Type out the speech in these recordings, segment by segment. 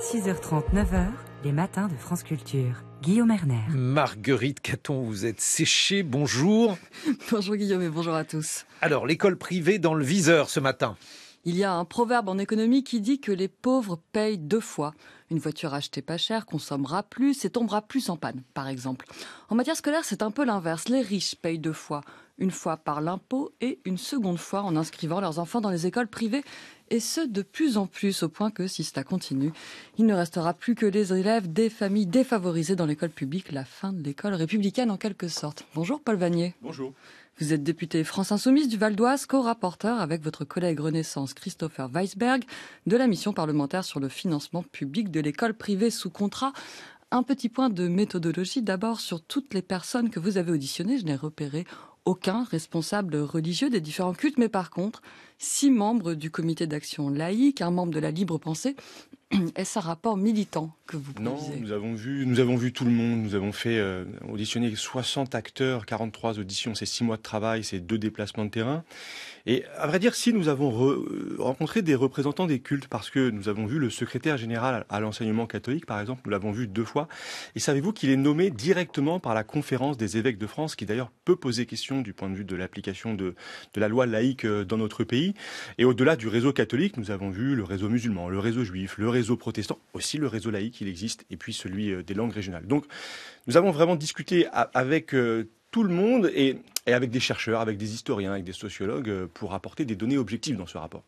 6h30, 9h, les matins de France Culture. Guillaume Erner. Marguerite Caton, vous êtes séchée, bonjour. Bonjour Guillaume et bonjour à tous. Alors, l'école privée dans le viseur ce matin. Il y a un proverbe en économie qui dit que les pauvres payent deux fois. Une voiture achetée pas chère consommera plus et tombera plus en panne, par exemple. En matière scolaire, c'est un peu l'inverse. Les riches payent deux fois. Une fois par l'impôt et une seconde fois en inscrivant leurs enfants dans les écoles privées. Et ce, de plus en plus, au point que, si cela continue, il ne restera plus que les élèves des familles défavorisées dans l'école publique, la fin de l'école républicaine en quelque sorte. Bonjour Paul Vanier. Bonjour. Vous êtes député France Insoumise du Val d'Oise, co-rapporteur avec votre collègue Renaissance Christopher Weisberg de la mission parlementaire sur le financement public de l'école privée sous contrat. Un petit point de méthodologie d'abord sur toutes les personnes que vous avez auditionnées. Je n'ai repéré aucun responsable religieux des différents cultes, mais par contre, 6 membres du comité d'action laïque, un membre de la Libre Pensée. Est-ce un rapport militant que vous produisez ? Non, nous avons vu tout le monde. Nous avons fait auditionner 60 acteurs, 43 auditions, c'est 6 mois de travail, c'est 2 déplacements de terrain. Et à vrai dire, si nous avons rencontré des représentants des cultes, parce que nous avons vu le secrétaire général à l'enseignement catholique, par exemple, nous l'avons vu 2 fois. Et savez-vous qu'il est nommé directement par la conférence des évêques de France, qui d'ailleurs peut poser question du point de vue de l'application de la loi laïque dans notre pays. Et au-delà du réseau catholique, nous avons vu le réseau musulman, le réseau juif, le réseau protestant, aussi le réseau laïque, il existe, et puis celui des langues régionales. Donc, nous avons vraiment discuté avec tout le monde et avec des chercheurs, avec des historiens, avec des sociologues pour apporter des données objectives dans ce rapport.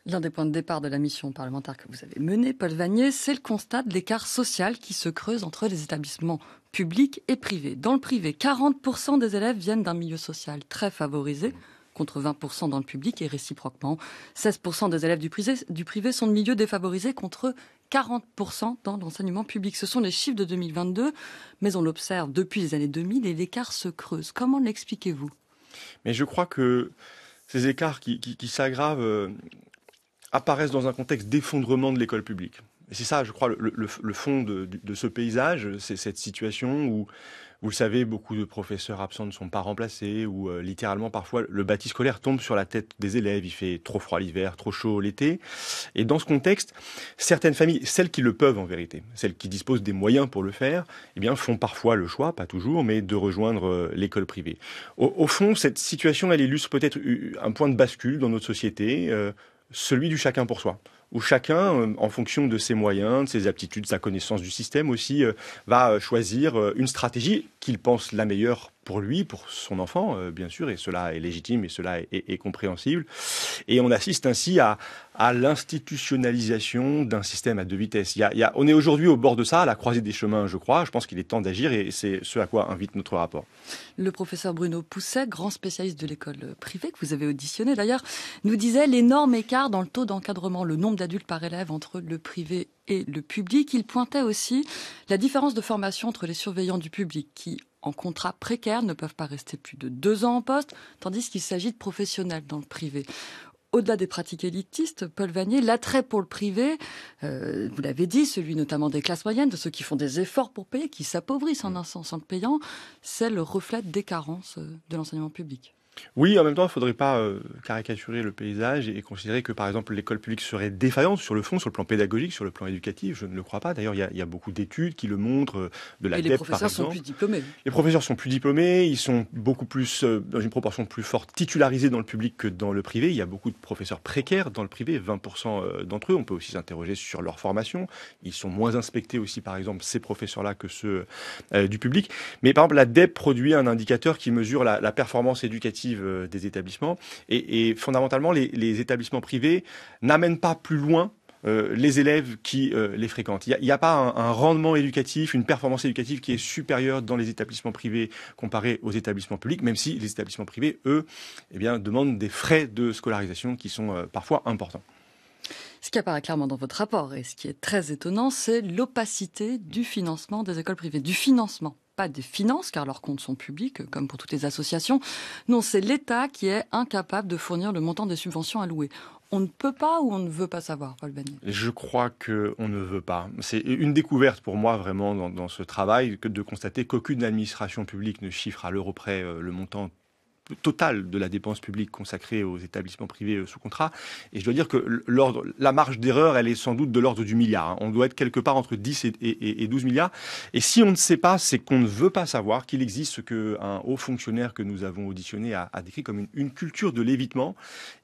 L'un des points de départ de la mission parlementaire que vous avez menée, Paul Vanier, c'est le constat de l'écart social qui se creuse entre les établissements publics et privés. Dans le privé, 40% des élèves viennent d'un milieu social très favorisé, contre 20% dans le public et réciproquement. 16% des élèves du privé sont de milieux défavorisés contre 40% dans l'enseignement public. Ce sont les chiffres de 2022, mais on l'observe depuis les années 2000 et l'écart se creuse. Comment l'expliquez-vous ? Mais je crois que ces écarts qui s'aggravent apparaissent dans un contexte d'effondrement de l'école publique. Et c'est ça, je crois, le fond de ce paysage, c'est cette situation où, vous le savez, beaucoup de professeurs absents ne sont pas remplacés, où littéralement parfois le bâti scolaire tombe sur la tête des élèves, il fait trop froid l'hiver, trop chaud l'été. Et dans ce contexte, certaines familles, celles qui le peuvent en vérité, celles qui disposent des moyens pour le faire, eh bien, font parfois le choix, pas toujours, mais de rejoindre l'école privée. Au fond, cette situation, elle illustre peut-être un point de bascule dans notre société, celui du chacun pour soi, où chacun, en fonction de ses moyens, de ses aptitudes, de sa connaissance du système aussi, va choisir une stratégie qu'il pense la meilleure pour lui, pour son enfant, bien sûr, et cela est légitime et cela est compréhensible. Et on assiste ainsi à l'institutionnalisation d'un système à 2 vitesses. On est aujourd'hui au bord de ça, à la croisée des chemins, je crois. Je pense qu'il est temps d'agir et c'est ce à quoi invite notre rapport. Le professeur Bruno Pousset, grand spécialiste de l'école privée, que vous avez auditionné d'ailleurs, nous disait l'énorme écart dans le taux d'encadrement, le nombre d'adultes par élève entre le privé et le public. Il pointait aussi la différence de formation entre les surveillants du public qui, en contrat précaire, ne peuvent pas rester plus de 2 ans en poste, tandis qu'il s'agit de professionnels dans le privé. Au-delà des pratiques élitistes, Paul Vanier, l'attrait pour le privé, vous l'avez dit, celui notamment des classes moyennes, de ceux qui font des efforts pour payer, qui s'appauvrissent en un sens en le payant, c'est le reflet des carences de l'enseignement public. Oui, en même temps, il ne faudrait pas caricaturer le paysage et considérer que, par exemple, l'école publique serait défaillante sur le fond, sur le plan pédagogique, sur le plan éducatif. Je ne le crois pas. D'ailleurs, il y a beaucoup d'études qui le montrent, de la DEP, par exemple. Et les professeurs sont plus diplômés. Les professeurs sont plus diplômés, ils sont beaucoup plus, dans une proportion plus forte, titularisés dans le public que dans le privé. Il y a beaucoup de professeurs précaires dans le privé, 20% d'entre eux. On peut aussi s'interroger sur leur formation. Ils sont moins inspectés aussi, par exemple, ces professeurs-là que ceux du public. Mais par exemple, la DEP produit un indicateur qui mesure la performance éducative des établissements et fondamentalement les établissements privés n'amènent pas plus loin les élèves qui les fréquentent. Il n'y a pas un rendement éducatif, une performance éducative qui est supérieure dans les établissements privés comparé aux établissements publics, même si les établissements privés, eux, eh bien, demandent des frais de scolarisation qui sont parfois importants. Ce qui apparaît clairement dans votre rapport et ce qui est très étonnant, c'est l'opacité du financement des écoles privées. Du financement, pas des finances, car leurs comptes sont publics, comme pour toutes les associations. Non, c'est l'État qui est incapable de fournir le montant des subventions allouées. On ne peut pas ou on ne veut pas savoir, Paul Vanier ? Je crois qu'on ne veut pas. C'est une découverte pour moi vraiment dans ce travail que de constater qu'aucune administration publique ne chiffre à l'euro près le montant totale de la dépense publique consacrée aux établissements privés sous contrat. Et je dois dire que la marge d'erreur, elle est sans doute de l'ordre du milliard, hein. On doit être quelque part entre 10 et 12 milliards. Et si on ne sait pas, c'est qu'on ne veut pas savoir qu'il existe ce qu'un haut fonctionnaire que nous avons auditionné a décrit comme une culture de l'évitement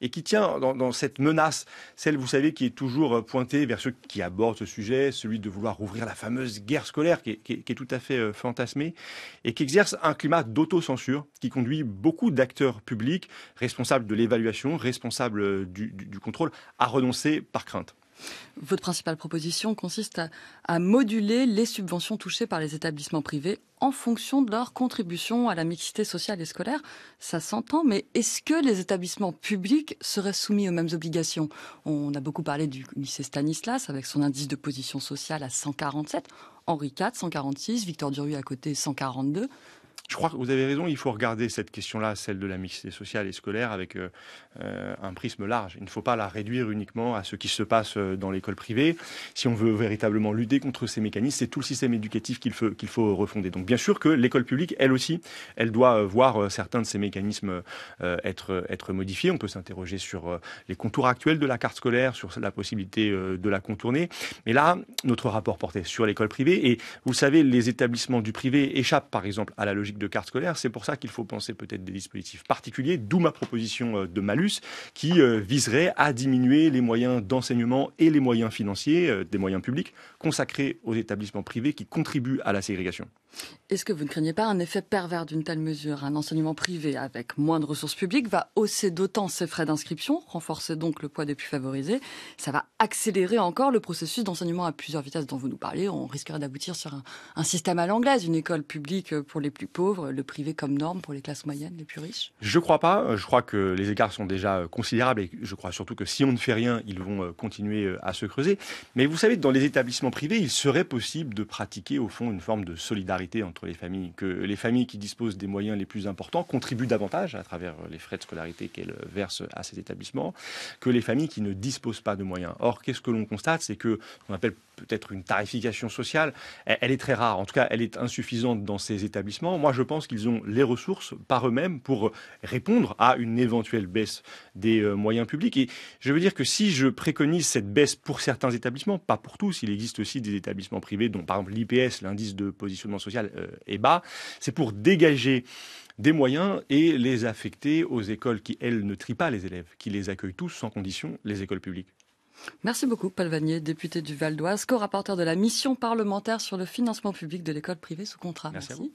et qui tient dans cette menace, celle, vous savez, qui est toujours pointée vers ceux qui abordent ce sujet, celui de vouloir rouvrir la fameuse guerre scolaire qui est tout à fait fantasmée et qui exerce un climat d'autocensure qui conduit beaucoup d'acteurs publics, responsables de l'évaluation, responsables du contrôle, à renoncer par crainte. Votre principale proposition consiste à moduler les subventions touchées par les établissements privés en fonction de leur contribution à la mixité sociale et scolaire. Ça s'entend, mais est-ce que les établissements publics seraient soumis aux mêmes obligations ? On a beaucoup parlé du lycée Stanislas avec son indice de position sociale à 147, Henri IV 146, Victor Duruy à côté 142. Je crois que vous avez raison, il faut regarder cette question-là, celle de la mixité sociale et scolaire, avec un prisme large. Il ne faut pas la réduire uniquement à ce qui se passe dans l'école privée. Si on veut véritablement lutter contre ces mécanismes, c'est tout le système éducatif qu'il faut refonder. Donc bien sûr que l'école publique, elle aussi, elle doit voir certains de ces mécanismes être modifiés. On peut s'interroger sur les contours actuels de la carte scolaire, sur la possibilité de la contourner. Mais là, notre rapport portait sur l'école privée. Et vous le savez, les établissements du privé échappent par exemple à la logique de carte scolaire. C'est pour ça qu'il faut penser peut-être des dispositifs particuliers, d'où ma proposition de malus qui viserait à diminuer les moyens d'enseignement et les moyens financiers, des moyens publics, consacrés aux établissements privés qui contribuent à la ségrégation. Est-ce que vous ne craignez pas un effet pervers d'une telle mesure ? Un enseignement privé avec moins de ressources publiques va hausser d'autant ses frais d'inscription, renforcer donc le poids des plus favorisés. Ça va accélérer encore le processus d'enseignement à plusieurs vitesses dont vous nous parlez. On risquerait d'aboutir sur un système à l'anglaise, une école publique pour les plus pauvres, le privé comme norme pour les classes moyennes, les plus riches. Je crois pas. Je crois que les écarts sont déjà considérables et je crois surtout que si on ne fait rien, ils vont continuer à se creuser. Mais vous savez, dans les établissements privés, il serait possible de pratiquer au fond une forme de solidarité entre les familles, que les familles qui disposent des moyens les plus importants contribuent davantage à travers les frais de scolarité qu'elles versent à ces établissements, que les familles qui ne disposent pas de moyens. Or, qu'est-ce que l'on constate ? C'est que on appelle peut-être une tarification sociale, elle est très rare. En tout cas, elle est insuffisante dans ces établissements. Moi, je pense qu'ils ont les ressources par eux-mêmes pour répondre à une éventuelle baisse des moyens publics. Et je veux dire que si je préconise cette baisse pour certains établissements, pas pour tous, il existe aussi des établissements privés dont, par exemple, l'IPS, l'indice de positionnement social, est bas, c'est pour dégager des moyens et les affecter aux écoles qui, elles, ne trient pas les élèves, qui les accueillent tous sans condition, les écoles publiques. Merci beaucoup, Paul Vanier, député du Val d'Oise, co-rapporteur de la mission parlementaire sur le financement public de l'école privée sous contrat. Merci. À vous.